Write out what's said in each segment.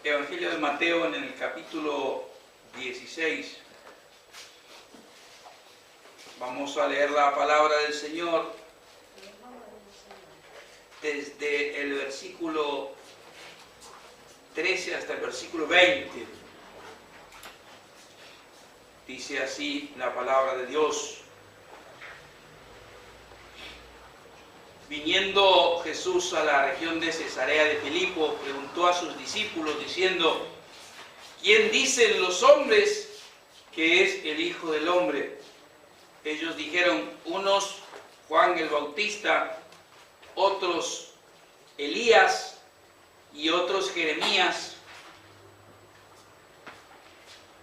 Evangelio de Mateo en el capítulo 16. Vamos a leer la palabra del Señor desde el versículo 13 hasta el versículo 20. Dice así la palabra de Dios. Viniendo Jesús a la región de Cesarea de Filipo, preguntó a sus discípulos diciendo: ¿Quién dicen los hombres que es el Hijo del Hombre? Ellos dijeron: unos Juan el Bautista, otros Elías y otros Jeremías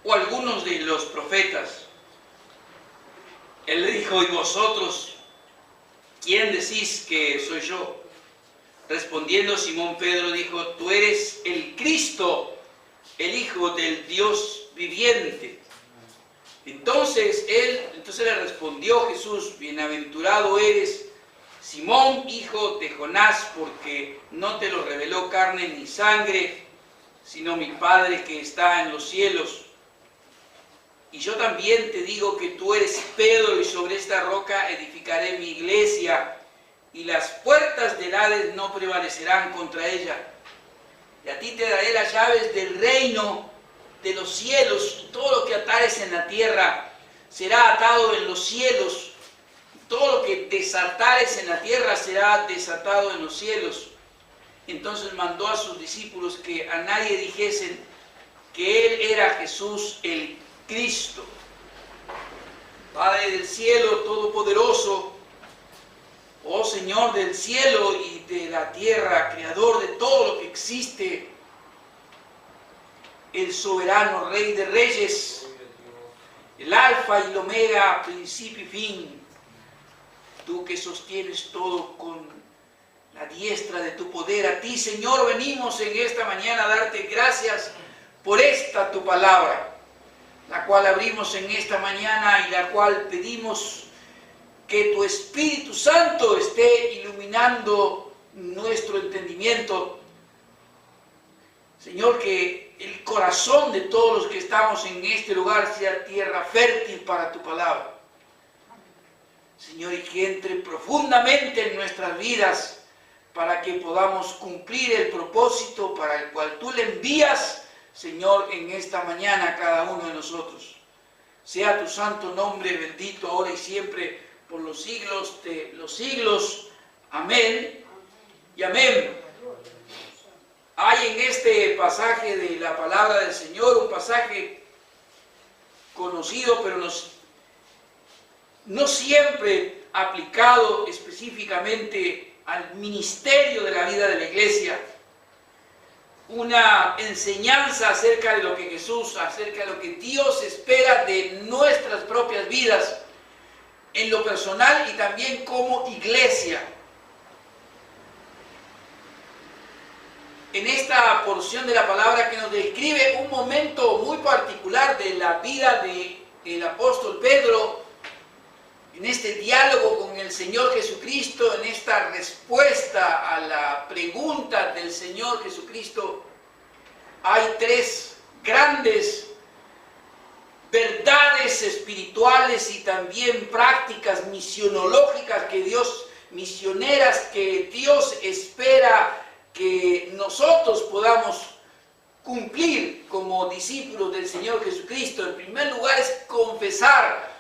o algunos de los profetas. Él le dijo: ¿y vosotros quién decís que soy yo? Respondiendo Simón Pedro dijo: tú eres el Cristo, el Hijo del Dios viviente. Entonces le respondió Jesús: bienaventurado eres, Simón, hijo de Jonás, porque no te lo reveló carne ni sangre, sino mi Padre que está en los cielos. Y yo también te digo que tú eres Pedro, y sobre esta roca edificaré mi iglesia, y las puertas del Hades no prevalecerán contra ella. Y a ti te daré las llaves del reino de los cielos. Todo lo que atares en la tierra será atado en los cielos. Todo lo que desatares en la tierra será desatado en los cielos. Entonces mandó a sus discípulos que a nadie dijesen que él era Jesús el Cristo. Padre del cielo todopoderoso, oh Señor del cielo y de la tierra, creador de todo lo que existe, el soberano Rey de Reyes, el Alfa y el Omega, principio y fin, tú que sostienes todo con la diestra de tu poder. A ti, Señor, venimos en esta mañana a darte gracias por esta tu palabra, la cual abrimos en esta mañana y la cual pedimos que tu Espíritu Santo esté iluminando nuestro entendimiento. Señor, que el corazón de todos los que estamos en este lugar sea tierra fértil para tu palabra. Señor, y que entre profundamente en nuestras vidas para que podamos cumplir el propósito para el cual tú le envías, Señor, en esta mañana a cada uno de nosotros. Sea tu santo nombre bendito ahora y siempre por los siglos de los siglos. Amén y amén. Hay en este pasaje de la palabra del Señor un pasaje conocido, pero no siempre aplicado específicamente al ministerio de la vida de la iglesia. Una enseñanza acerca de lo que acerca de lo que Dios espera de nuestras propias vidas, en lo personal y también como iglesia. En esta porción de la palabra que nos describe un momento muy particular de la vida del apóstol Pedro, en este diálogo con el Señor Jesucristo, en esta respuesta a la pregunta del Señor Jesucristo, hay tres grandes verdades espirituales y también prácticas misionológicas misioneras que Dios espera que nosotros podamos cumplir como discípulos del Señor Jesucristo. En primer lugar es confesar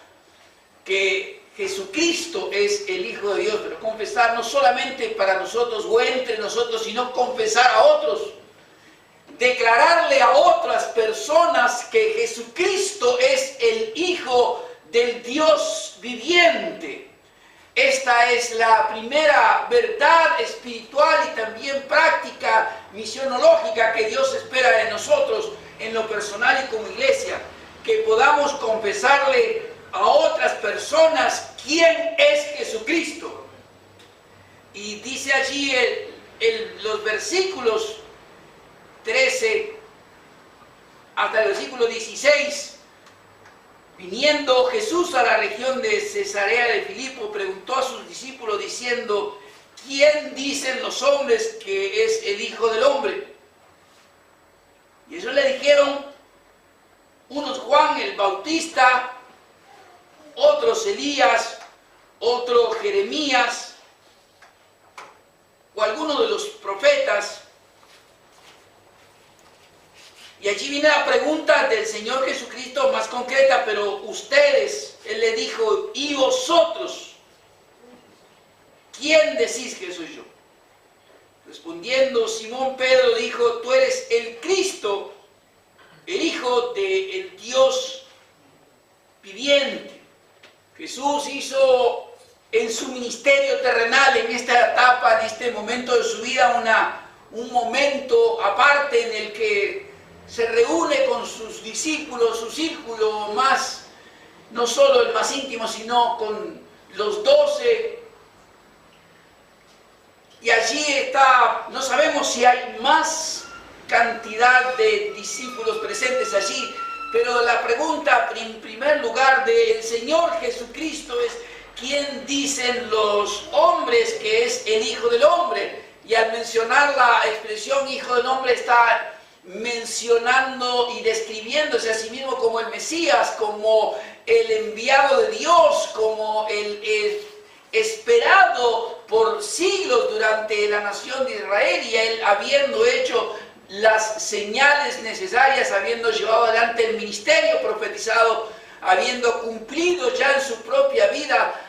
que Jesucristo es el Hijo de Dios, pero confesar no solamente para nosotros o entre nosotros, sino confesar a otros, declararle a otras personas que Jesucristo es el Hijo del Dios viviente. Esta es la primera verdad espiritual y también práctica misionológica que Dios espera de nosotros en lo personal y como iglesia, que podamos confesarle a otras personas quién es Jesucristo. Y dice allí los versículos 13 hasta el versículo 16: viniendo Jesús a la región de Cesarea de Filipo, preguntó a sus discípulos diciendo: ¿quién dicen los hombres que es el Hijo del Hombre? Bautista, otros Elías, otro Jeremías, o alguno de los profetas. Y allí viene la pregunta del Señor Jesucristo más concreta, pero ustedes, Él le dijo, ¿y vosotros? ¿Quién decís que soy yo? Respondiendo, Simón Pedro dijo, tú eres el Cristo, el Hijo del Dios viviente. Jesús hizo en su ministerio terrenal, en esta etapa, en este momento de su vida, un momento aparte en el que se reúne con sus discípulos, su círculo más, no solo el más íntimo, sino con los 12. Y allí está, no sabemos si hay más cantidad de discípulos presentes allí, pero la pregunta en primer lugar del Señor Jesucristo es, ¿quién dicen los hombres que es el Hijo del Hombre? Y al mencionar la expresión Hijo del Hombre está mencionando y describiéndose a sí mismo como el Mesías, como el enviado de Dios, como el esperado por siglos durante la nación de Israel, y él habiendo hecho las señales necesarias, habiendo llevado adelante el ministerio profetizado, habiendo cumplido ya en su propia vida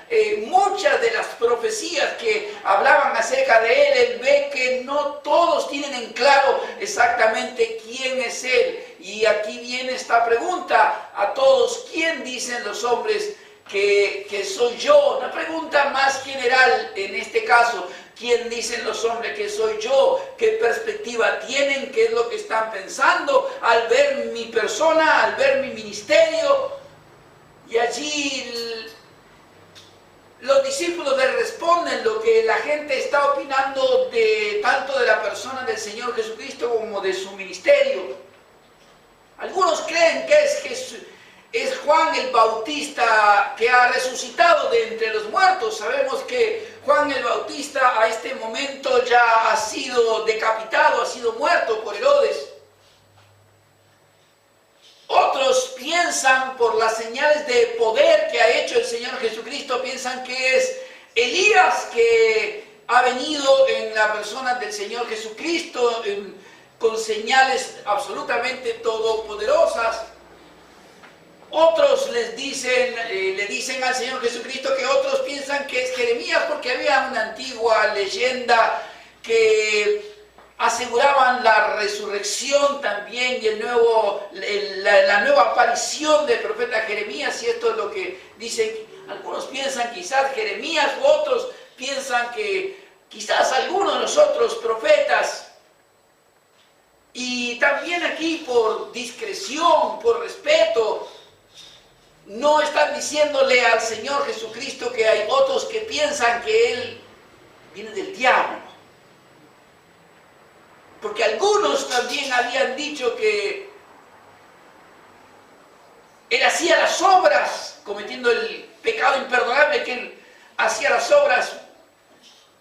muchas de las profecías que hablaban acerca de él ve que no todos tienen en claro exactamente quién es él. Y aquí viene esta pregunta a todos: ¿quién dicen los hombres que soy yo? Una pregunta más general en este caso. ¿Quién dicen los hombres que soy yo? ¿Qué perspectiva tienen? ¿Qué es lo que están pensando al ver mi persona, al ver mi ministerio? Y allí los discípulos le responden lo que la gente está opinando tanto de la persona del Señor Jesucristo como de su ministerio. Algunos creen que es Juan el Bautista que ha resucitado de entre los muertos. Sabemos que Juan el Bautista a este momento ya ha sido decapitado, ha sido muerto por Herodes. Otros piensan, por las señales de poder que ha hecho el Señor Jesucristo, piensan que es Elías que ha venido en la persona del Señor Jesucristo con señales absolutamente todopoderosas. Otros le dicen al Señor Jesucristo que otros piensan que es Jeremías, porque había una antigua leyenda que aseguraban la resurrección también y la nueva aparición del profeta Jeremías, y esto es lo que dicen. Algunos piensan quizás Jeremías, u otros piensan que quizás algunos de los otros profetas. Y también aquí, por discreción, por respeto, no están diciéndole al Señor Jesucristo que hay otros que piensan que Él viene del diablo. Porque algunos también habían dicho que Él hacía las obras, cometiendo el pecado imperdonable, que Él hacía las obras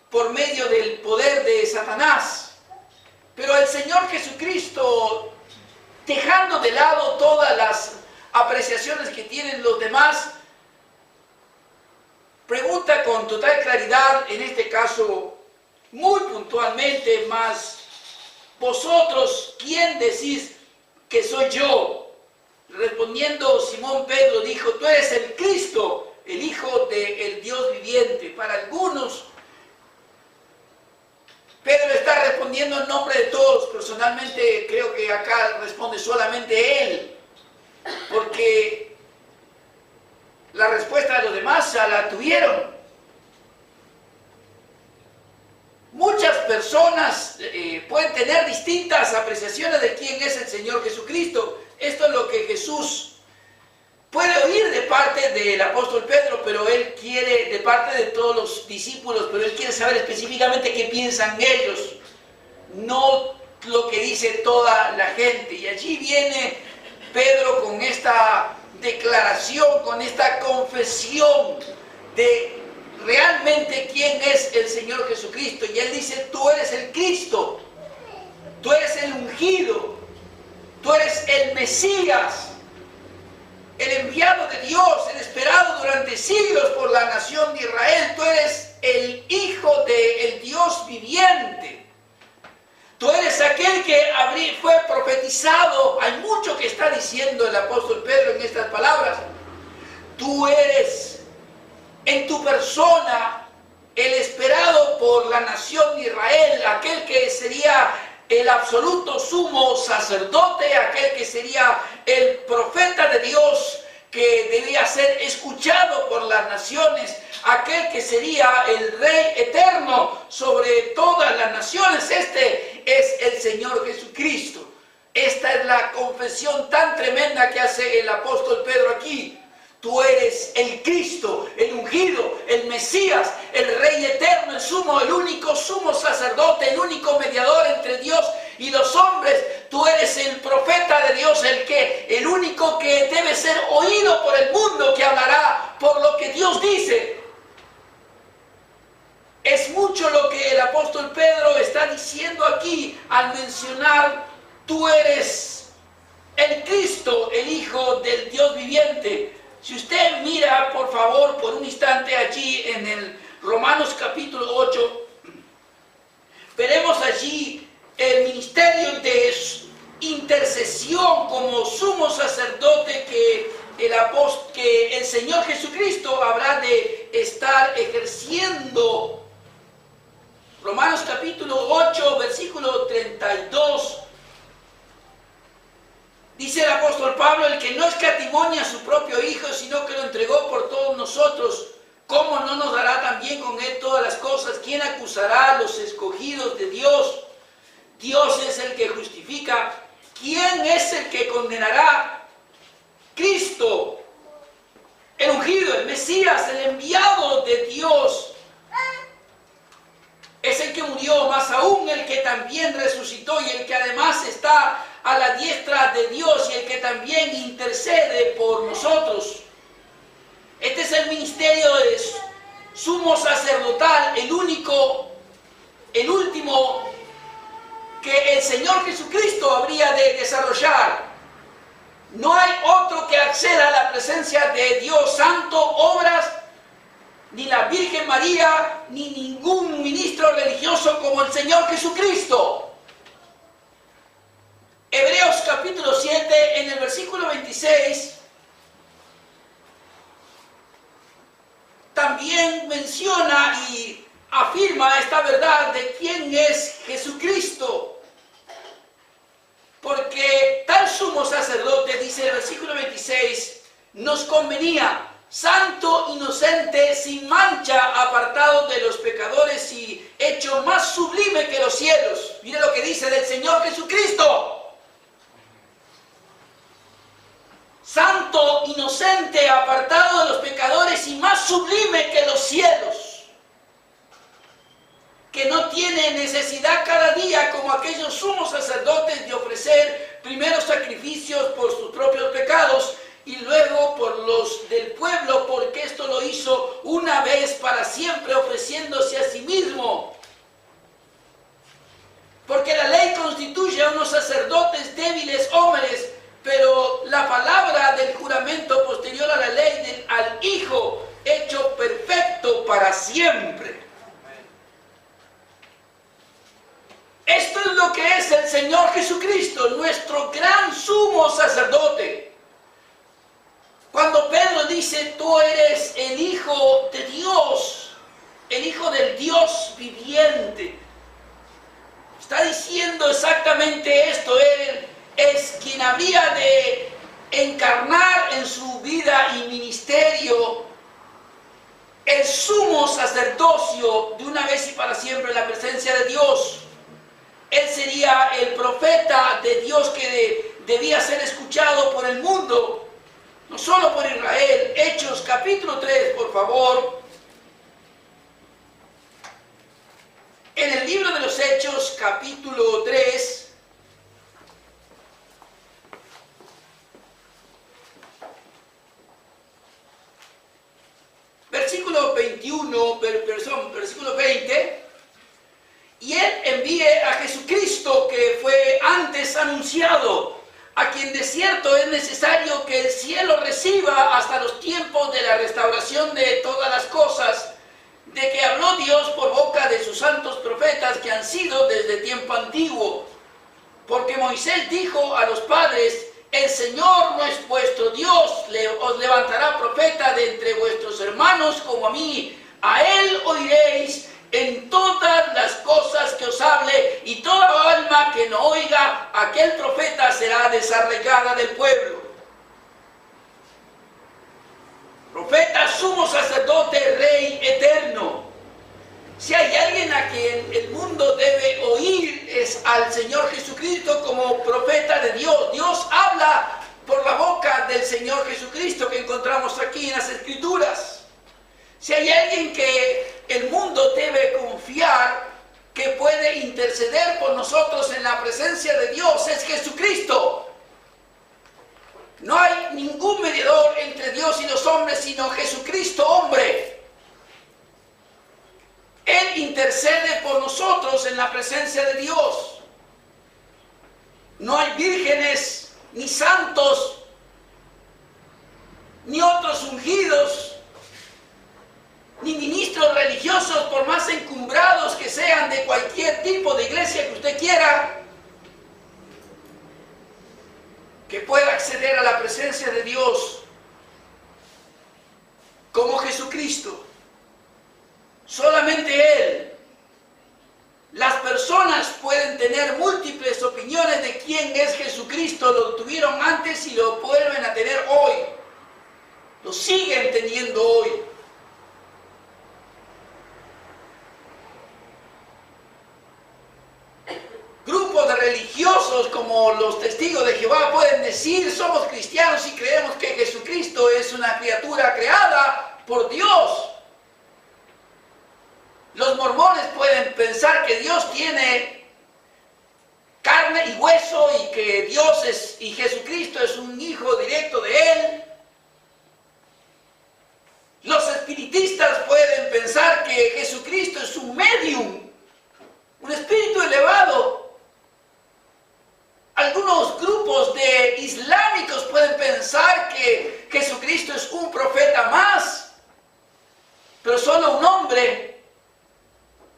por medio del poder de Satanás. Pero el Señor Jesucristo, dejando de lado todas las apreciaciones que tienen los demás, pregunta con total claridad, en este caso muy puntualmente, más: ¿vosotros quién decís que soy yo? Respondiendo Simón Pedro dijo: tú eres el Cristo, el Hijo del Dios viviente. Para algunos, Pedro está respondiendo en nombre de todos. Personalmente creo que acá responde solamente él, porque la respuesta de los demás ya la tuvieron. Muchas personas pueden tener distintas apreciaciones de quién es el Señor Jesucristo. Esto es lo que Jesús puede oír de parte del apóstol Pedro, pero él quiere, de parte de todos los discípulos, pero él quiere saber específicamente qué piensan ellos, no lo que dice toda la gente. Y allí viene Pedro con esta declaración, con esta confesión de realmente quién es el Señor Jesucristo. Y él dice: tú eres el Cristo, tú eres el ungido, tú eres el Mesías, el enviado enviado de Dios, el esperado durante siglos por la nación de Israel. Tú eres el Hijo del Dios viviente. Tú eres aquel que fue profetizado. Hay mucho que está diciendo el apóstol Pedro en estas palabras. Tú eres en tu persona el esperado por la nación de Israel, aquel que sería el absoluto sumo sacerdote, aquel que sería el profeta de Dios, que debía ser escuchado por las naciones, aquel que sería el Rey eterno sobre todas las naciones. Este es el Señor Jesucristo. Esta es la confesión tan tremenda que hace el apóstol Pedro aquí. Tú eres el Cristo, el ungido, el Mesías, el Rey eterno, el sumo, el único sumo sacerdote, el único mediador entre Dios y los hombres. Tú eres el profeta de Dios, el único que debe ser oído por el mundo, que hablará por lo que Dios dice. Es mucho lo que el apóstol Pedro está diciendo aquí al mencionar: tú eres el Cristo, el Hijo del Dios viviente. Si usted mira, por favor, por un instante allí en el Romanos capítulo 8, veremos allí el ministerio de intercesión como sumo sacerdote que el Señor Jesucristo habrá de estar ejerciendo. Romanos capítulo 8, versículo 32. Dice el apóstol Pablo: el que no escatimó a su propio Hijo, sino que lo entregó por todos nosotros, ¿cómo no nos dará también con él todas las cosas? ¿Quién acusará a los escogidos de Dios? Dios es el que justifica. ¿Quién es el que condenará? Cristo, el ungido, el Mesías, el enviado de Dios, es el que murió, más aún el que también resucitó y el que además está a la diestra de Dios y el que también intercede por nosotros. Este es el ministerio de sumo sacerdotal, el único, el último que el Señor Jesucristo habría de desarrollar. No hay otro que acceda a la presencia de Dios Santo, obras, ni la Virgen María, ni ningún ministro religioso como el Señor Jesucristo. Hebreos capítulo 7, en el versículo 26, también menciona y afirma esta verdad de quién es Jesucristo. Porque tal sumo sacerdote, dice el versículo 26, nos convenía, santo, inocente, sin mancha, apartado de los pecadores y hecho más sublime que los cielos. Mire lo que dice del Señor Jesucristo. Santo, inocente, apartado de los pecadores y más sublime que los cielos, que no tiene necesidad cada día, como aquellos sumos sacerdotes, de ofrecer primero sacrificios por sus propios pecados y luego por los del pueblo, porque esto lo hizo una vez para siempre, ofreciéndose a sí mismo. Porque la ley constituye a unos sacerdotes débiles hombres, pero la palabra del juramento posterior a la ley al Hijo, hecho perfecto para siempre. Esto es lo que es el Señor Jesucristo, nuestro gran sumo sacerdote. Cuando Pedro dice: tú eres el Hijo de Dios, el Hijo del Dios viviente, está diciendo exactamente esto. Él es quien habría de encarnar en su vida y ministerio el sumo sacerdocio de una vez y para siempre en la presencia de Dios. Él sería el profeta de Dios que debía ser escuchado por el mundo, no solo por Israel. Hechos capítulo 3, por favor. En el libro de los Hechos capítulo 3, versículo 21, versículo 20, y él envíe a Jesucristo, que fue antes anunciado a quien de cierto es necesario que el cielo reciba hasta los tiempos de la restauración de todas las cosas, de que habló Dios por boca de sus santos profetas que han sido desde tiempo antiguo. Porque Moisés dijo a los padres: el Señor no es vuestro Dios, os levantará profeta de entre vuestros hermanos como a mí. A él oiréis en todas las cosas que os hable, y toda alma que no oiga a aquel profeta será desarraigada del pueblo. Profeta, sumo sacerdote, rey eterno. Si hay alguien a quien el mundo debe oír, es al Señor Jesucristo como profeta de Dios. Dios habla por la boca del Señor Jesucristo que encontramos aquí en las Escrituras. Si hay alguien que el mundo debe confiar que puede interceder por nosotros en la presencia de Dios, es Jesucristo. No hay ningún mediador entre Dios y los hombres, sino Jesucristo hombre. Él intercede por nosotros en la presencia de Dios. No hay vírgenes, ni santos, ni otros ungidos, ni ministros religiosos, por más encumbrados que sean de cualquier tipo de iglesia que usted quiera, que pueda acceder a la presencia de Dios como Jesucristo. Solamente Él. Las personas pueden tener múltiples opiniones de quién es Jesucristo. Lo tuvieron antes y lo vuelven a tener hoy. Lo siguen teniendo hoy. Grupos de religiosos como los testigos de Jehová pueden decir: somos cristianos y creemos que Jesucristo es una criatura creada por Dios. Los mormones pueden pensar que Dios tiene carne y hueso y que Dios y Jesucristo es un hijo directo de Él. Los espiritistas pueden pensar que Jesucristo es un medium, un espíritu elevado. Algunos grupos de islámicos pueden pensar que Jesucristo es un profeta más, pero solo un hombre,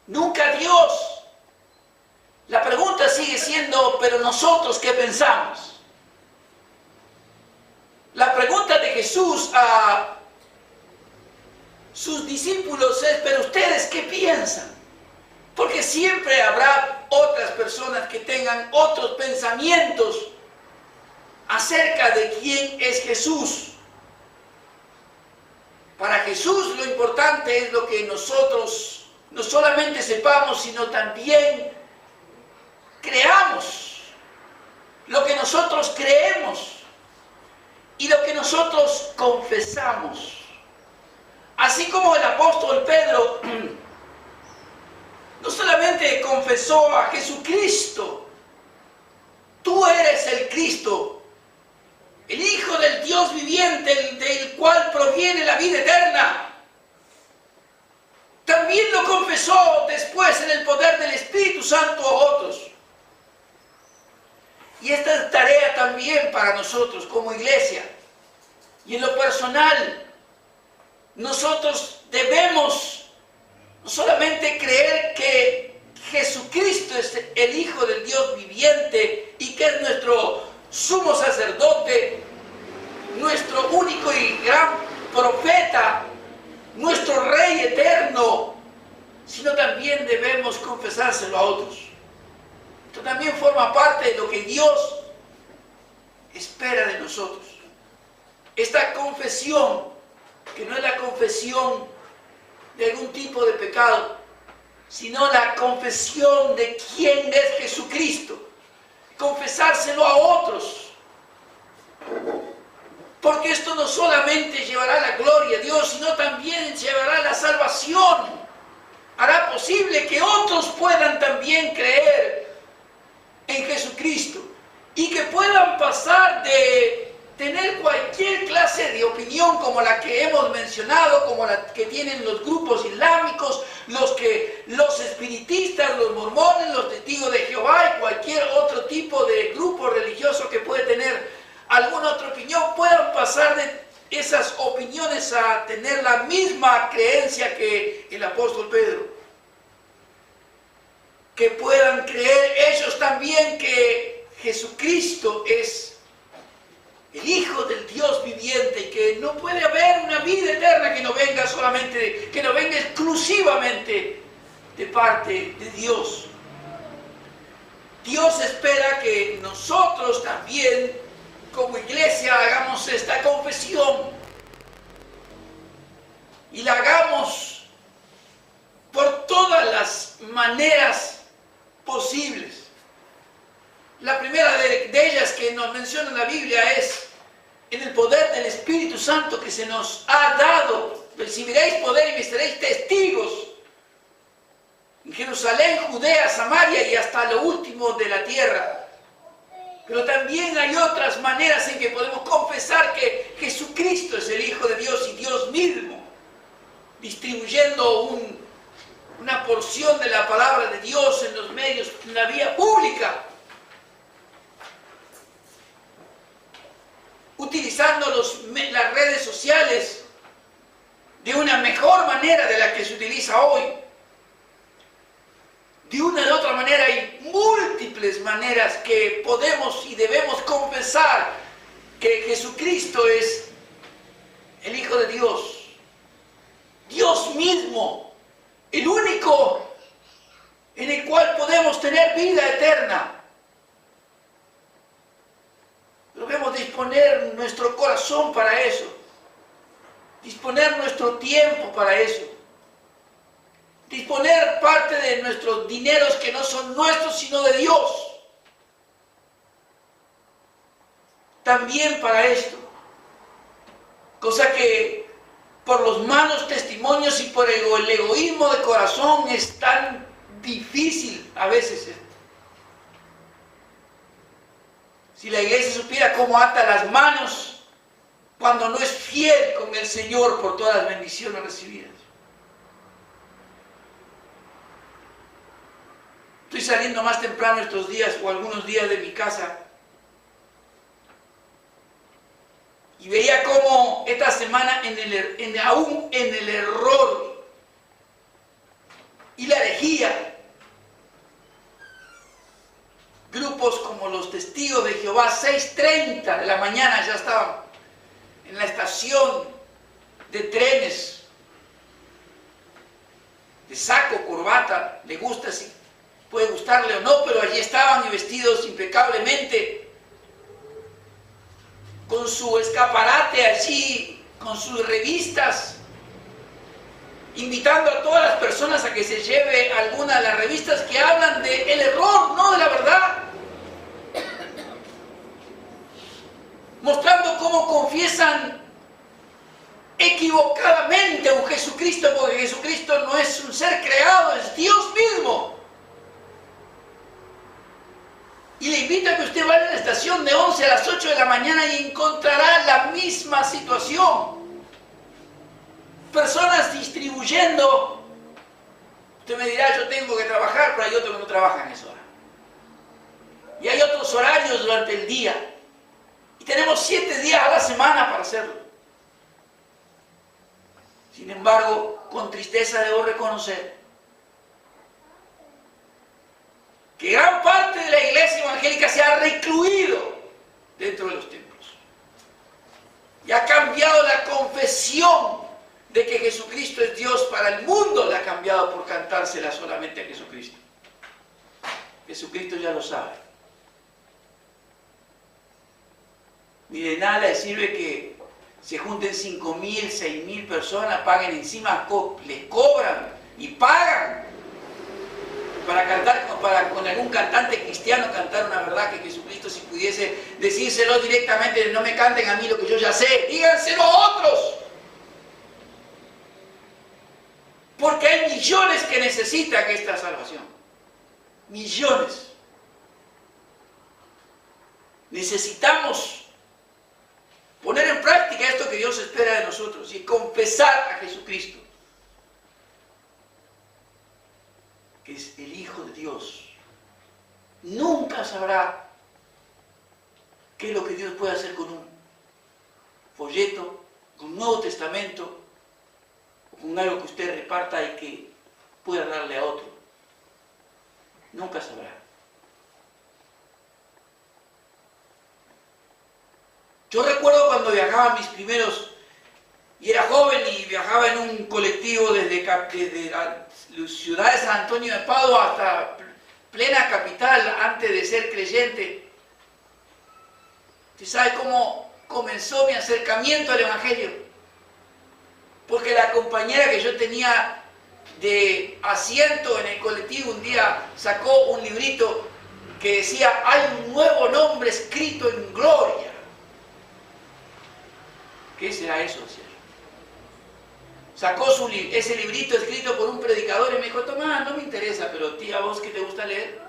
nunca Dios. La pregunta sigue siendo: ¿pero nosotros qué pensamos? La pregunta de Jesús a sus discípulos es: ¿pero ustedes qué piensan? Porque siempre habrá otras personas que tengan otros pensamientos acerca de quién es Jesús. Para Jesús lo importante es lo que nosotros no solamente sepamos, sino también creamos. Lo que nosotros creemos y lo que nosotros confesamos. Así como el apóstol Pedro no solamente confesó a Jesucristo: tú eres el Cristo, el Hijo del Dios viviente, del cual proviene la vida eterna. También lo confesó después en el poder del Espíritu Santo a otros. Y esta es tarea también para nosotros como iglesia. Y en lo personal, nosotros debemos no solamente creer que Jesucristo es el Hijo del Dios viviente y que es nuestro sumo sacerdote, nuestro único y gran profeta, nuestro Rey eterno, sino también debemos confesárselo a otros. Esto también forma parte de lo que Dios espera de nosotros. Esta confesión, que no es la confesión de algún tipo de pecado, sino la confesión de quién es Jesucristo. Confesárselo a otros. Porque esto no solamente llevará la gloria a Dios, sino también llevará la salvación. Hará posible que otros puedan también creer en Jesucristo y que puedan pasar de tener cualquier clase de opinión como la que hemos mencionado, como la que tienen los grupos islámicos, los espiritistas, los mormones, los testigos de Jehová y cualquier otro tipo de grupo religioso que puede tener esas opiniones a tener la misma creencia que el apóstol Pedro. Que puedan creer ellos también que Jesucristo es el Hijo del Dios viviente y que no puede haber una vida eterna que no venga solamente, que no venga exclusivamente de parte de Dios. Dios espera que nosotros también, como iglesia, hagamos esta confesión y la hagamos por todas las maneras posibles. La primera de ellas que nos menciona la Biblia es en el poder del Espíritu Santo que se nos ha dado. Recibiréis poder y me seréis testigos en Jerusalén, Judea, Samaria y hasta lo último de la tierra. Pero también hay otras maneras en que podemos confesar que Jesucristo es el Hijo de Dios y Dios mismo, distribuyendo una porción de la palabra de Dios en los medios, en la vía pública, utilizando las redes sociales de una mejor manera de la que se utiliza hoy. De una u otra manera hay múltiples maneras que podemos y debemos confesar que Jesucristo es el Hijo de Dios, Dios mismo, el único en el cual podemos tener vida eterna. Debemos disponer nuestro corazón para eso, disponer nuestro tiempo para eso, disponer parte de nuestros dineros que no son nuestros sino de Dios, también para esto. Cosa que por los malos testimonios y por el egoísmo de corazón es tan difícil a veces. Si la iglesia supiera cómo ata las manos cuando no es fiel con el Señor por todas las bendiciones recibidas. Estoy saliendo más temprano estos días o algunos días de mi casa y veía cómo esta semana aún en el error y la herejía, grupos como los Testigos de Jehová, 6:30 de la mañana ya estaban en la estación de trenes, de saco, corbata, le gusta, si puede gustarle o no, pero allí estaban y vestidos impecablemente, con su escaparate allí, con sus revistas, invitando a todas las personas a que se lleve alguna de las revistas que hablan del error, no de la verdad. Mostrando cómo confiesan equivocadamente a un Jesucristo, porque Jesucristo no es un ser creado, es Dios mismo. Y le invito a que usted vaya a la estación de 11 a las 8 de la mañana y encontrará la misma situación. Personas distribuyendo. Usted me dirá, yo tengo que trabajar, pero hay otros que no trabajan en esa hora. Y hay otros horarios durante el día. Y tenemos 7 días a la semana para hacerlo. Sin embargo, con tristeza debo reconocer que gran parte de la iglesia evangélica se ha recluido dentro de los templos. Y ha cambiado la confesión de que Jesucristo es Dios para el mundo, la ha cambiado por cantársela solamente a Jesucristo. Jesucristo ya lo sabe. Ni de nada le sirve que se junten 5.000, 6.000 personas, paguen encima, les cobran y pagan para cantar, para con algún cantante cristiano cantar una verdad que Jesucristo, si pudiese decírselo directamente, no me canten a mí lo que yo ya sé, díganselo a otros. Porque hay millones que necesitan esta salvación. Millones. Necesitamos poner en práctica esto que Dios espera de nosotros y confesar a Jesucristo, que es el Hijo de Dios. Nunca sabrá qué es lo que Dios puede hacer con un folleto, con Nuevo Testamento o con algo que usted reparta y que pueda darle a otro. Nunca sabrá. Yo recuerdo cuando viajaba mis primeros, y era joven y viajaba en un colectivo desde la ciudad de San Antonio de Padua hasta plena capital antes de ser creyente. ¿Usted sabe cómo comenzó mi acercamiento al Evangelio? Porque la compañera que yo tenía de asiento en el colectivo un día sacó un librito que decía: hay un nuevo nombre escrito en gloria. ¿Qué será eso, cielo? Sacó ese librito escrito por un predicador y me dijo: Tomás, no me interesa, pero tía, ¿vos qué te gusta leer?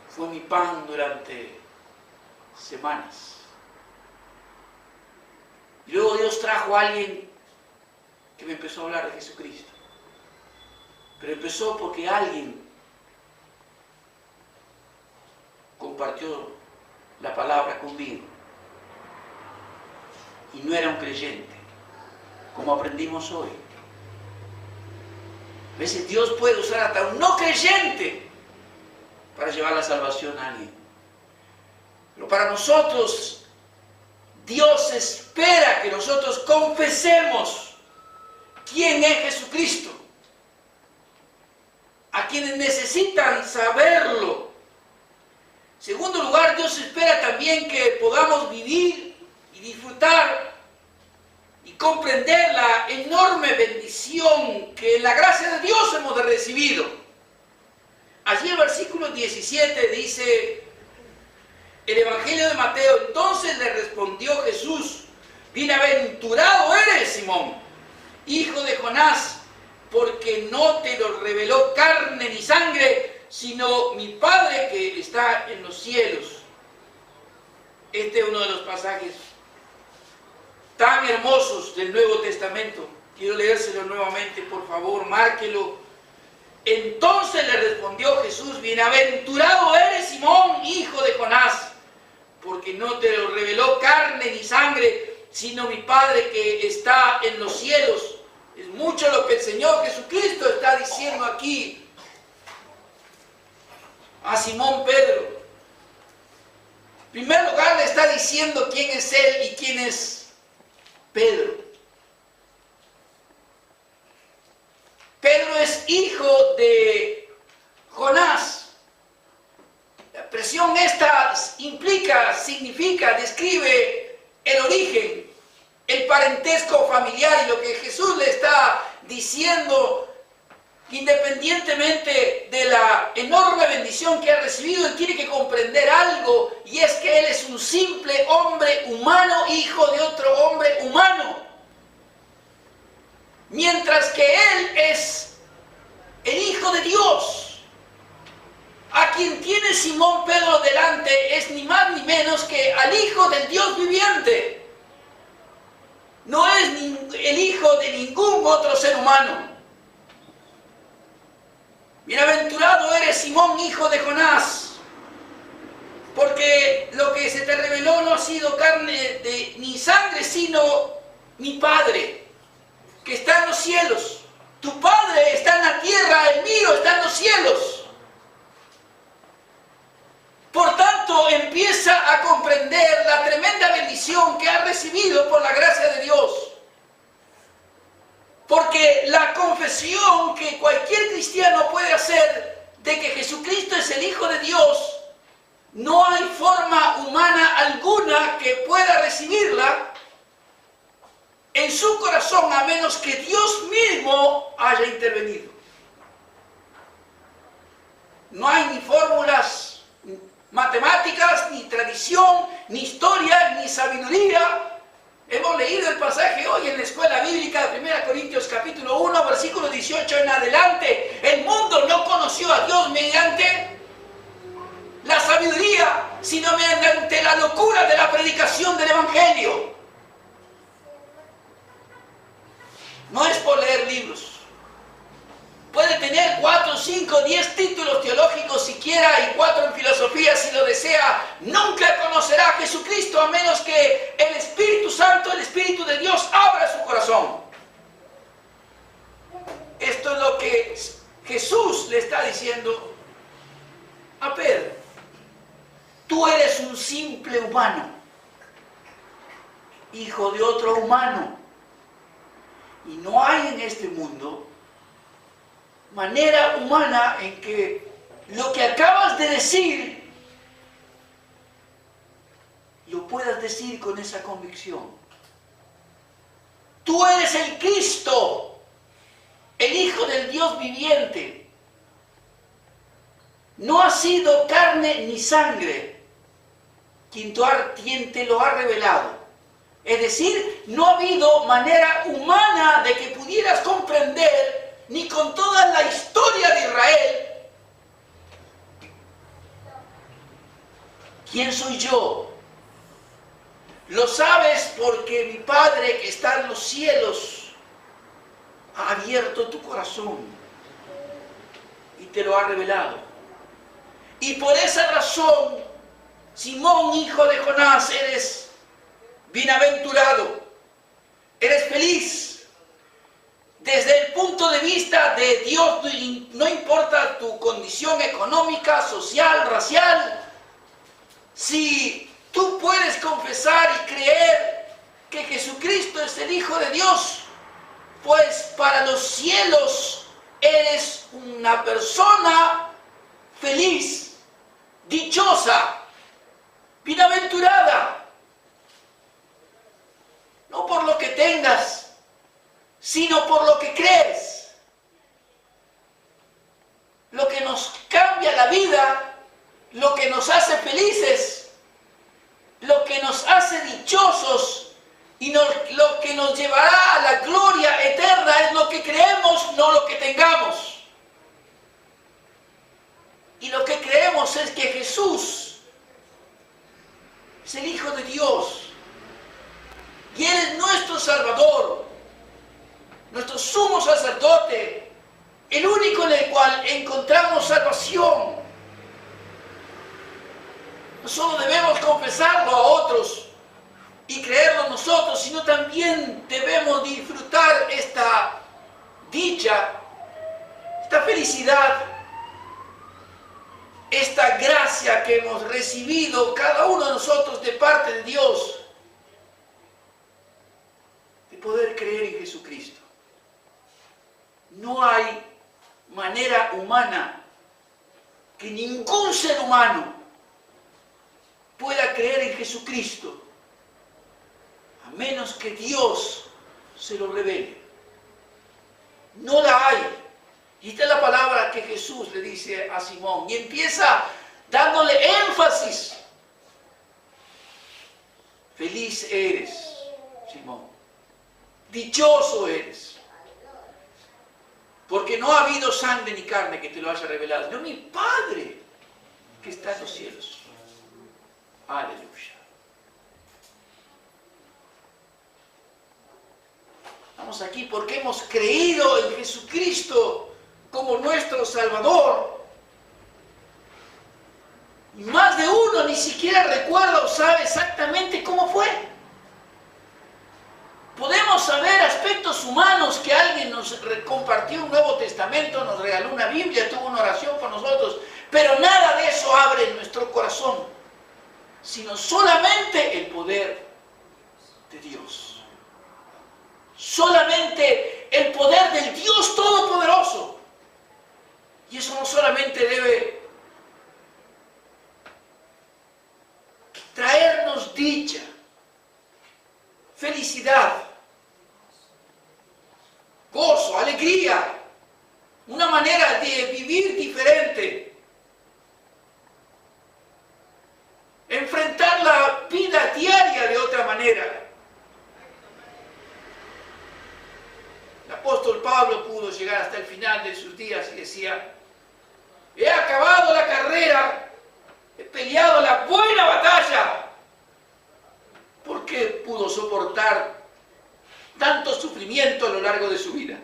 Fue mi pan durante semanas. Y luego Dios trajo a alguien que me empezó a hablar de Jesucristo. Pero empezó porque alguien compartió la palabra conmigo. Y no era un creyente, como aprendimos hoy. A veces Dios puede usar hasta un no creyente para llevar la salvación a alguien. Pero para nosotros, Dios espera que nosotros confesemos quién es Jesucristo. A quienes necesitan saberlo. En segundo lugar, Dios espera también que podamos vivir y disfrutar y comprender la enorme bendición que en la gracia de Dios hemos recibido. Allí el versículo 17 dice, el Evangelio de Mateo: entonces le respondió Jesús: bienaventurado eres, Simón, hijo de Jonás, porque no te lo reveló carne ni sangre, sino mi Padre que está en los cielos. Este es uno de los pasajes tan hermosos del Nuevo Testamento. Quiero leérselo nuevamente, por favor, márquelo. Entonces le respondió Jesús: bienaventurado eres, Simón, hijo de Jonás, porque no te lo reveló carne ni sangre, sino mi Padre que está en los cielos. Es mucho lo que el Señor Jesucristo está diciendo aquí a Simón Pedro. En primer lugar, le está diciendo quién es Él y quién es Pedro. Pedro es hijo de Jonás. La expresión esta implica, significa, describe el origen, el parentesco familiar, y lo que Jesús le está diciendo, independientemente de la enorme bendición que ha recibido, él tiene que comprender algo, y es que él es un simple hombre humano, hijo de otro hombre humano. Mientras que él es el Hijo de Dios. A quien tiene Simón Pedro delante es ni más ni menos que al Hijo del Dios viviente. No es el hijo de ningún otro ser humano. Bienaventurado eres, Simón, hijo de Jonás, porque lo que se te reveló no ha sido carne ni sangre, sino mi Padre, que está en los cielos. Tu Padre está en la tierra, el mío está en los cielos. Por tanto, empieza a comprender la tremenda bendición que ha recibido por la gracia de Dios. Porque la confesión que cualquier cristiano puede hacer de que Jesucristo es el Hijo de Dios, no hay forma humana alguna que pueda recibirla en su corazón a menos que Dios mismo haya intervenido. No hay ni fórmulas matemáticas, ni tradición, ni historia, ni sabiduría. Hemos leído el pasaje hoy en la escuela bíblica de 1 Corintios capítulo 1, versículo 18 en adelante. El mundo no conoció a Dios mediante la sabiduría, sino mediante la locura de la predicación del Evangelio. No es por leer libros. Puede tener 4, 5, 10 títulos teológicos siquiera y 4 en filosofía, si lo desea, nunca conocerá a Jesucristo a menos que el Espíritu Santo, el Espíritu de Dios, abra su corazón. Esto es lo que Jesús le está diciendo a Pedro. Tú eres un simple humano, hijo de otro humano. Y no hay en este mundo manera humana en que lo que acabas de decir lo puedas decir con esa convicción. Tú eres el Cristo, el Hijo del Dios viviente. No ha sido carne ni sangre quien te lo ha revelado. Es decir, no ha habido manera humana de que pudieras comprender, ni con toda la historia de Israel, ¿quién soy yo? Lo sabes porque mi Padre que está en los cielos ha abierto tu corazón y te lo ha revelado. Y por esa razón, Simón, hijo de Jonás, eres bienaventurado, eres feliz. Desde el punto de vista de Dios, no importa tu condición económica, social, racial, si tú puedes confesar y creer que Jesucristo es el Hijo de Dios, pues para los cielos eres una persona feliz, dichosa, bienaventurada. No por lo que tengas, sino por lo que crees. Lo que nos cambia la vida, lo que nos hace felices, lo que nos hace dichosos y lo que nos llevará a la gloria eterna es lo que creemos, no lo que tengamos. Y lo que creemos es que Jesús es el Hijo de Dios. Y Él es nuestro Salvador, nuestro sumo sacerdote, el único en el cual encontramos salvación. No solo debemos confesarlo a otros y creerlo nosotros, sino también debemos disfrutar esta dicha, esta felicidad, esta gracia que hemos recibido cada uno de nosotros de parte de Dios, poder creer en Jesucristo. No hay manera humana que ningún ser humano pueda creer en Jesucristo a menos que Dios se lo revele. No la hay. Y esta es la palabra que Jesús le dice a Simón y empieza dándole énfasis. Feliz eres, Simón. Dichoso eres, porque no ha habido sangre ni carne que te lo haya revelado, sino mi Padre que está en los cielos. Aleluya. Estamos aquí porque hemos creído en Jesucristo como nuestro Salvador. Y más de uno ni siquiera recuerda o sabe exactamente cómo fue. Podemos saber aspectos humanos, que alguien nos compartió un Nuevo Testamento, nos regaló una Biblia, tuvo una oración con nosotros, pero nada de eso abre nuestro corazón, sino solamente el poder de Dios. Solamente el poder del Dios Todopoderoso. Y eso no solamente debe traernos dicha, felicidad, gozo, alegría, una manera de vivir diferente, enfrentar la vida diaria de otra manera. El apóstol Pablo pudo llegar hasta el final de sus días y decía: he acabado la carrera, he peleado la buena batalla. ¿Por qué pudo soportar tanto sufrimiento a lo largo de su vida?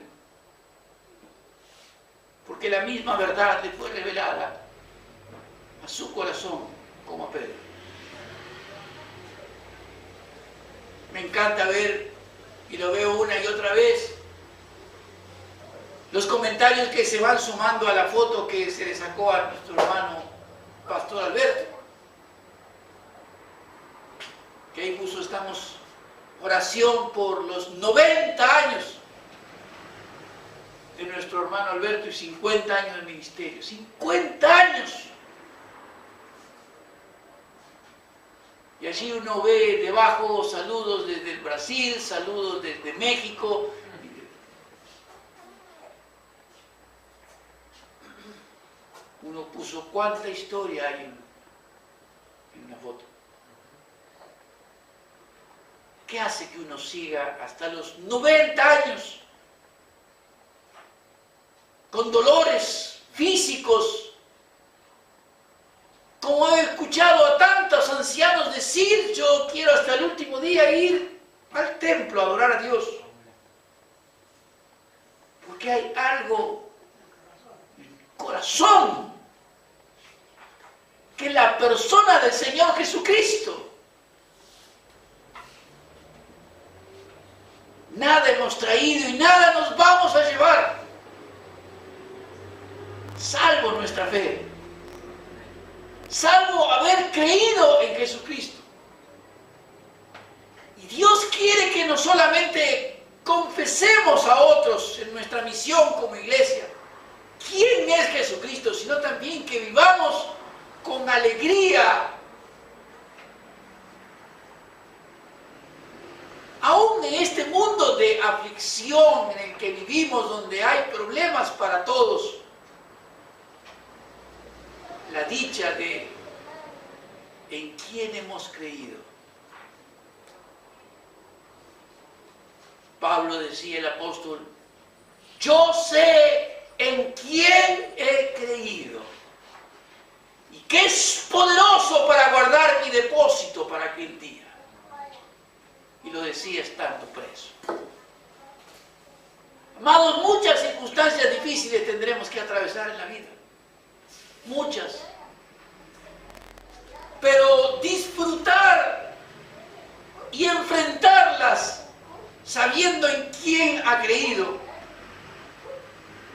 Porque la misma verdad le fue revelada a a su corazón como a Pedro. Me encanta ver, y lo veo una y otra vez, los comentarios que se van sumando a la foto que se le sacó a nuestro hermano Pastor Alberto. Que ahí puso, estamos, oración por los 90 años de nuestro hermano Alberto y 50 años de ministerio. 50 años. Y allí uno ve debajo saludos desde el Brasil, saludos desde México. Uno puso cuánta historia hay en una foto. ¿Qué hace que uno siga hasta los 90 años? Con dolores físicos. Como he escuchado a tantos ancianos decir, yo quiero hasta el último día ir al templo a adorar a Dios. Porque hay algo en el corazón que la persona del Señor Jesucristo. Nada hemos traído y nada nos vamos a llevar, salvo nuestra fe, salvo haber creído en Jesucristo. Y Dios quiere que no solamente confesemos a otros en nuestra misión como iglesia quién es Jesucristo, sino también que vivamos con alegría. Aún en este mundo de aflicción en el que vivimos, donde hay problemas para todos, la dicha de en quién hemos creído. Pablo decía, el apóstol, yo sé en quién he creído y que es poderoso para guardar mi depósito para aquel día. Y lo decía estando preso. Amados, muchas circunstancias difíciles tendremos que atravesar en la vida. Muchas. Pero disfrutar y enfrentarlas sabiendo en quién ha creído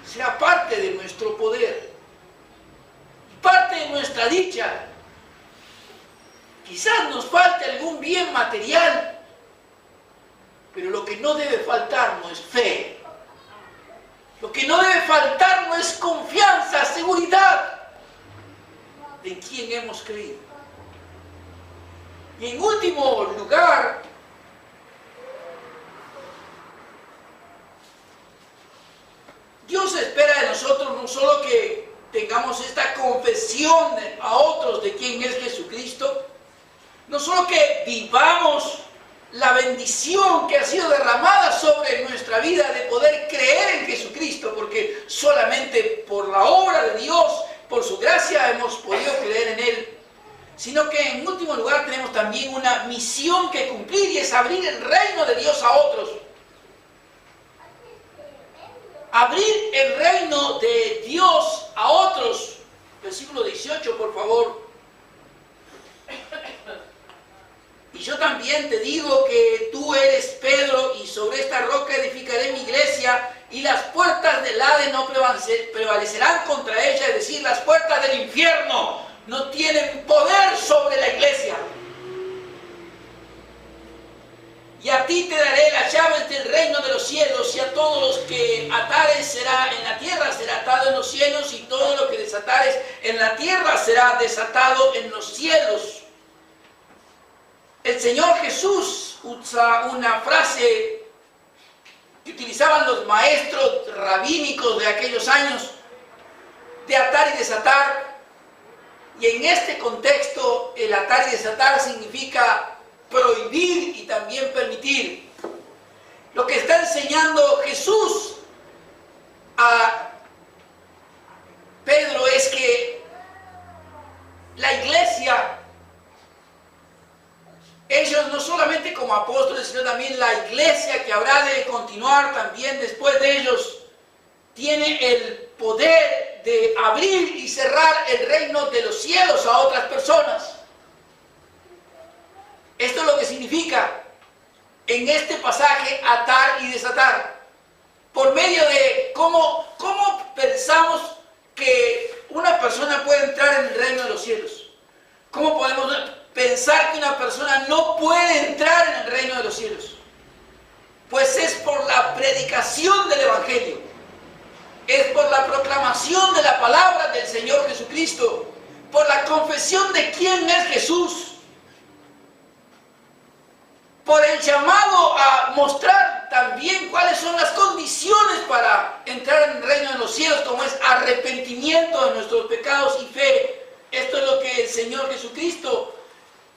será parte de nuestro poder, parte de nuestra dicha. Quizás nos falte algún bien material, pero lo que no debe faltarnos es fe. Lo que no debe faltarnos es confianza, seguridad de en quién hemos creído. Y en último lugar, Dios espera de nosotros no solo que tengamos esta confesión a otros de quién es Jesucristo, no solo que vivamos la bendición que ha sido derramada sobre nuestra vida de poder creer en Jesucristo, porque solamente por la obra de Dios, por su gracia, hemos podido creer en Él, sino que en último lugar tenemos también una misión que cumplir, y es abrir el reino de Dios a otros. Abrir el reino de Dios a otros. Versículo 18, por favor. Y yo también te digo que tú eres Pedro, y sobre esta roca edificaré mi iglesia, y las puertas del Hades no prevalecerán contra ella, es decir, las puertas del infierno no tienen poder sobre la iglesia. Y a ti te daré las llaves del reino de los cielos, y a todos los que atares será en la tierra será atado en los cielos, y todo lo que desatares en la tierra será desatado en los cielos. El Señor Jesús usa una frase que utilizaban los maestros rabínicos de aquellos años, de atar y desatar. Y en este contexto, el atar y desatar significa prohibir y también permitir. Lo que está enseñando Jesús a Pedro es que la iglesia, ellos no solamente como apóstoles, sino también la iglesia que habrá de continuar también después de ellos, tiene el poder de abrir y cerrar el reino de los cielos a otras personas. Esto es lo que significa en este pasaje atar y desatar. Por medio de cómo pensamos que una persona puede entrar en el reino de los cielos. ¿Cómo podemos pensar que una persona no puede entrar en el reino de los cielos? Pues es por la predicación del Evangelio. Es por la proclamación de la palabra del Señor Jesucristo. Por la confesión de quién es Jesús. Por el llamado a mostrar también cuáles son las condiciones para entrar en el reino de los cielos, como es arrepentimiento de nuestros pecados y fe. Esto es lo que el Señor Jesucristo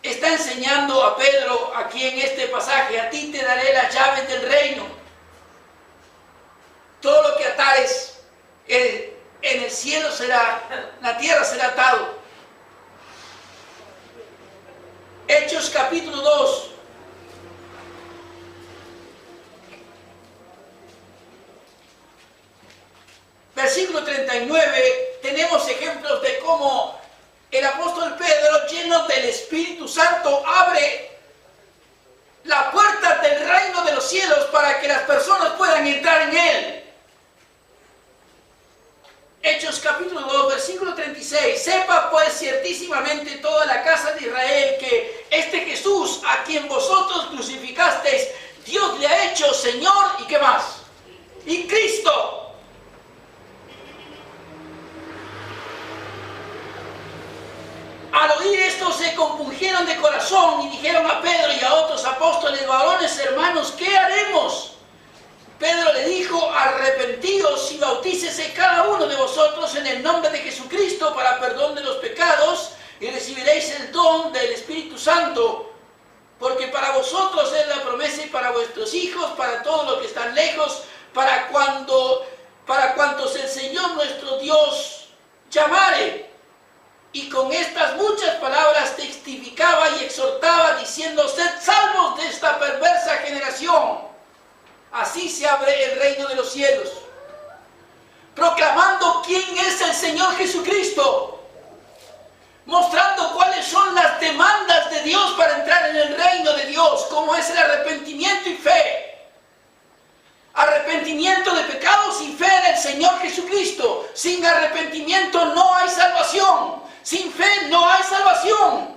está enseñando a Pedro aquí en este pasaje. A ti te daré las llaves del reino. Todo lo que atares en el cielo será, la tierra será atado. Hechos capítulo 2. Versículo 39, tenemos ejemplos de cómo el apóstol Pedro, lleno del Espíritu Santo, abre la puerta del reino de los cielos para que las personas puedan entrar en él. Hechos capítulo 2, versículo 36. Sepa pues ciertísimamente toda la casa de Israel que este Jesús, a quien vosotros crucificasteis, Dios le ha hecho Señor y ¿qué más? Y Cristo. Al oír esto se compungieron de corazón y dijeron a Pedro y a otros apóstoles: varones hermanos, ¿qué haremos? Pedro le dijo: arrepentíos y bautícese cada uno de vosotros en el nombre de Jesucristo para perdón de los pecados y recibiréis el don del Espíritu Santo, porque para vosotros es la promesa y para vuestros hijos, para todos los que están lejos, para cuantos el Señor nuestro Dios llamare. Y con estas muchas palabras testificaba y exhortaba, diciendo: sed salvos de esta perversa generación. Así se abre el reino de los cielos, proclamando quién es el Señor Jesucristo, mostrando cuáles son las demandas de Dios para entrar en el reino de Dios, como es el arrepentimiento y fe. Arrepentimiento de pecados y fe en el Señor Jesucristo. Sin arrepentimiento no hay salvación. Sin fe no hay salvación.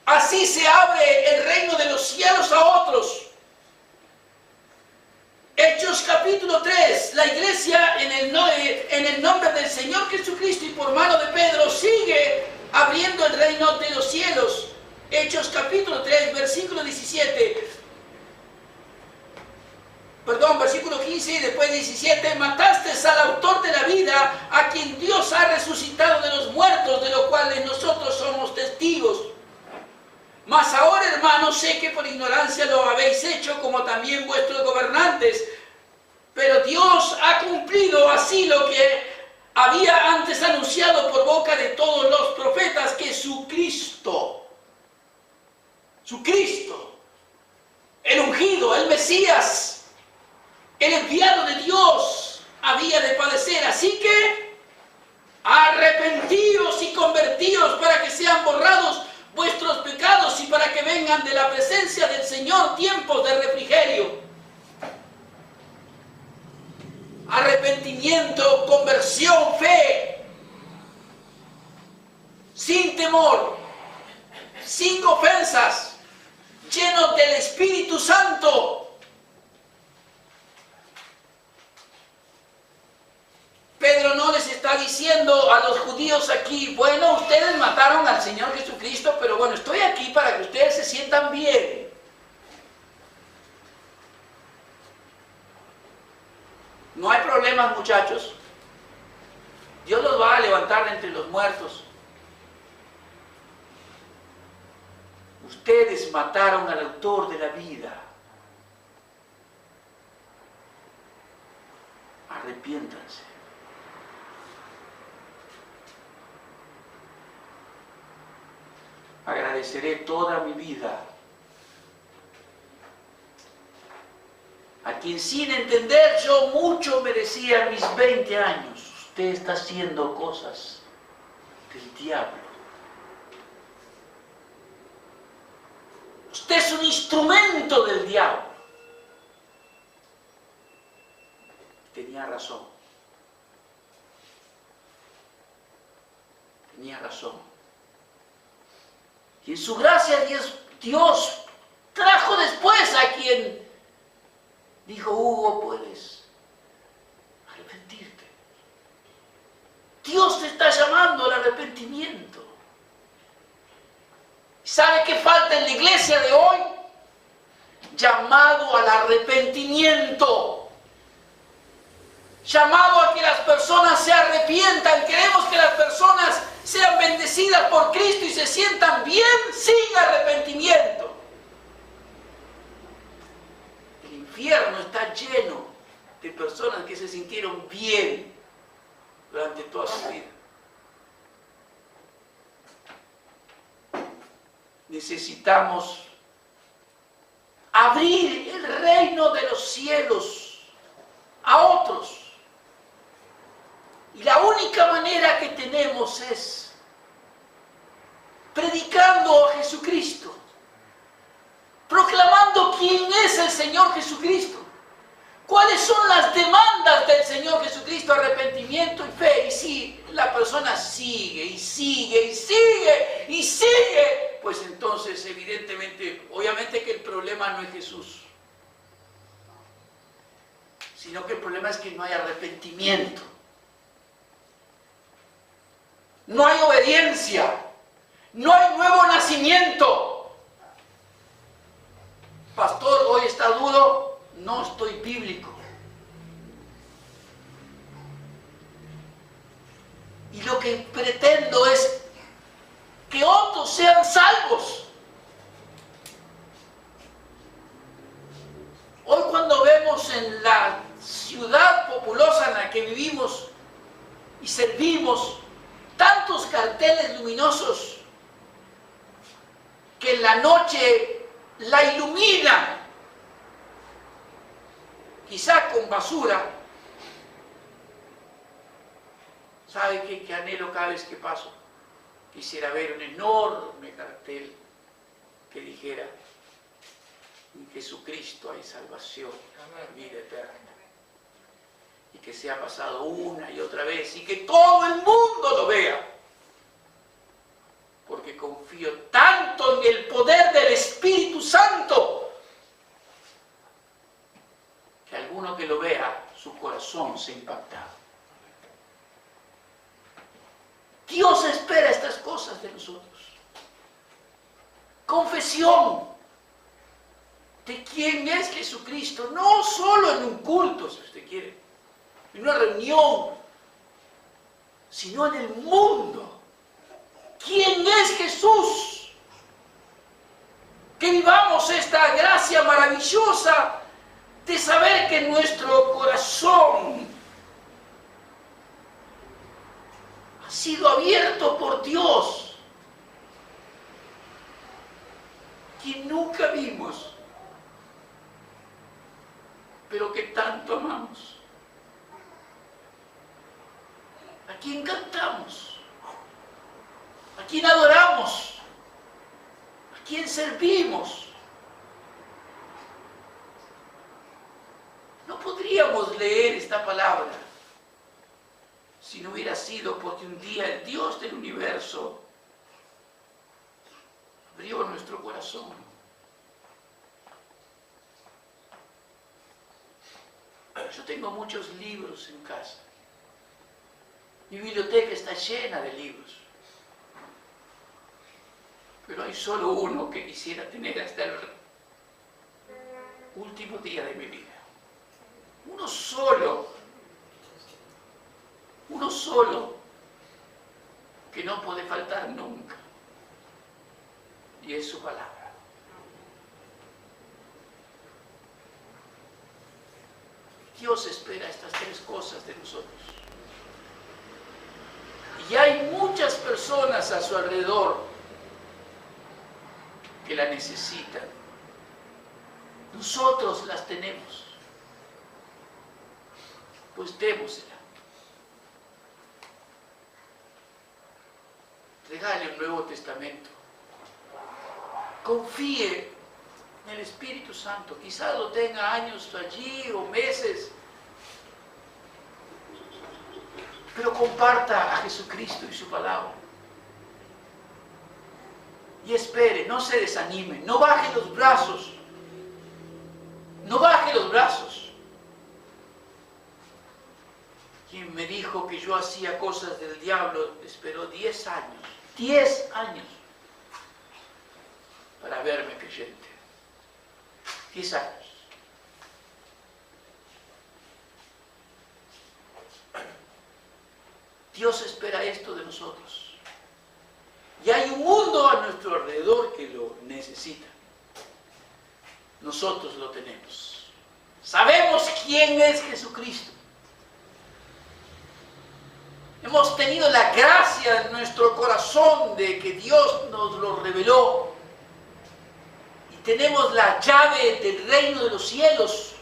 Así se abre el reino de los cielos a otros. Hechos capítulo 3. La iglesia en el nombre del Señor Jesucristo y por mano de Pedro sigue abriendo el reino de los cielos. Hechos capítulo 3, versículo 17. Versículo 15 y después 17. Mataste al autor de la vida, a quien Dios ha resucitado de los muertos, de los cuales nosotros somos testigos. Mas ahora, hermanos, sé que por ignorancia lo habéis hecho, como también vuestros gobernantes. Pero Dios ha cumplido así lo que había antes anunciado por boca de todos los profetas, que su Cristo, el ungido, el Mesías, el enviado de Dios, había de padecer. Así que arrepentíos y convertíos para que sean borrados vuestros pecados y para que vengan de la presencia del Señor tiempos de refrigerio. Arrepentimiento, conversión, fe, sin temor, sin ofensas, llenos del Espíritu Santo. Pedro no les está diciendo a los judíos aquí: bueno, ustedes mataron al Señor Jesucristo, pero bueno, estoy aquí para que ustedes se sientan bien. No hay problemas, muchachos. Dios los va a levantar de entre los muertos. Ustedes mataron al autor de la vida. Arrepiéntanse. Agradeceré toda mi vida a quien sin entender yo mucho me decía a mis 20 años, usted está haciendo cosas del diablo. Usted es un instrumento del diablo. Tenía razón. Tenía razón. Y en su gracia Dios trajo después a quien dijo, Hugo, puedes arrepentirte. Dios te está llamando al arrepentimiento. ¿Sabe qué falta en la iglesia de hoy? Llamado al arrepentimiento. Llamado a que las personas se arrepientan. Queremos que las personas sean bendecidas por Cristo y se sientan bien sin arrepentimiento. El infierno está lleno de personas que se sintieron bien durante toda su vida. Necesitamos abrir el reino de los cielos a otros. Y la única manera que tenemos es predicando a Jesucristo, proclamando quién es el Señor Jesucristo, cuáles son las demandas del Señor Jesucristo, arrepentimiento y fe. Y si la persona sigue y sigue y sigue y sigue, pues entonces evidentemente, obviamente que el problema no es Jesús, sino que el problema es que no hay arrepentimiento. No hay obediencia, no hay nuevo nacimiento. Pastor, hoy está duro, no estoy bíblico. Y lo que pretendo es que otros sean salvos. Hoy cuando vemos en la ciudad populosa en la que vivimos y servimos, tantos carteles luminosos que en la noche la iluminan, quizá con basura. ¿Sabe qué anhelo cada vez que paso? Quisiera ver un enorme cartel que dijera: en Jesucristo hay salvación, vida eterna. Y que sea pasado una y otra vez y que todo el mundo lo vea. Porque confío tanto en el poder del Espíritu Santo que alguno que lo vea, su corazón se impacta. Dios espera estas cosas de nosotros. Confesión de quién es Jesucristo, no solo en un culto, si usted quiere, en una reunión, sino en el mundo. ¿Quién es Jesús? Que vivamos esta gracia maravillosa de saber que nuestro corazón ha sido abierto por Dios, quien nunca vimos, pero que tanto amamos, a quien cantamos, a quien adoramos, a quien servimos. No podríamos leer esta palabra si no hubiera sido porque un día el Dios del universo abrió nuestro corazón. Yo tengo muchos libros en casa. Mi biblioteca está llena de libros. Pero hay solo uno que quisiera tener hasta el último día de mi vida. Uno solo, que no puede faltar nunca. Y es su palabra. Dios espera estas tres cosas de nosotros. Y hay muchas personas a su alrededor que la necesitan. Nosotros las tenemos. pues démosela. Regale un Nuevo Testamento. Confíe en el Espíritu Santo. Quizás lo tenga años allí o meses. Pero comparta a Jesucristo y su palabra. Y espere, no se desanime, no baje los brazos. No baje los brazos. Quien me dijo que yo hacía cosas del diablo esperó 10 años. 10 años para verme creyente. 10 años. Dios espera esto de nosotros. Y hay un mundo a nuestro alrededor que lo necesita. Nosotros lo tenemos. Sabemos quién es Jesucristo. Hemos tenido la gracia en nuestro corazón de que Dios nos lo reveló. Y tenemos la llave del reino de los cielos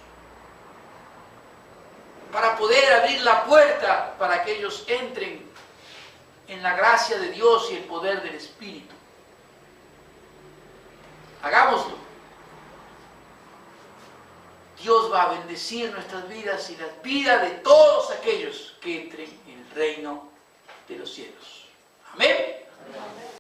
para poder abrir la puerta para que ellos entren en la gracia de Dios y el poder del Espíritu. Hagámoslo. Dios va a bendecir nuestras vidas y las vidas de todos aquellos que entren en el reino de los cielos. Amén. Amén.